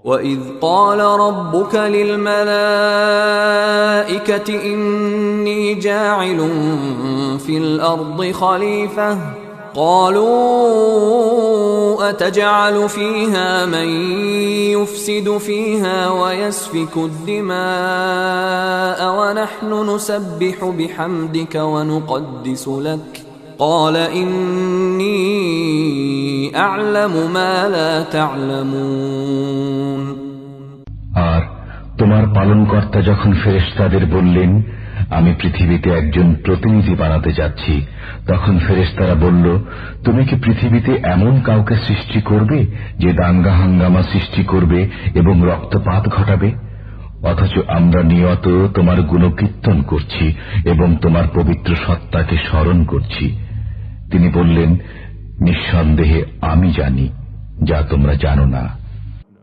وَإِذْ قَالَ رَبُّكَ لِلْمَلَائِكَةِ إِنِّي جَاعِلٌ فِي الْأَرْضِ خَلِيفَةً قَالُوا أَتَجْعَلُ فِيهَا مَن يُفْسِدُ فِيهَا وَيَسْفِكُ الدِّمَاءَ وَنَحْنُ نُسَبِّحُ بِحَمْدِكَ وَنُقَدِّسُ لَكَ قَالَ إِنِّي أَعْلَمُ مَا لَا تَعْلَمُونَ। আর তোমার পালনকর্তা যখন ফেরেশতাদের বললেন, আমি পৃথিবীতে একজন প্রতিনিধি বানাতে যাচ্ছি, তখন ফেরেশতারা বলল, তুমি কি পৃথিবীতে এমন কাউকে সৃষ্টি করবে যে দাঙ্গা হাঙ্গামা সৃষ্টি করবে এবং রক্তপাত ঘটাবে? অথচ আমরা নিয়ত তোমার গুণকীর্তন করছি এবং তোমার পবিত্র সত্তাকে স্মরণ করছি। তিনি বললেন, নিঃসন্দেহে আমি জানি যা তোমরা জানো না।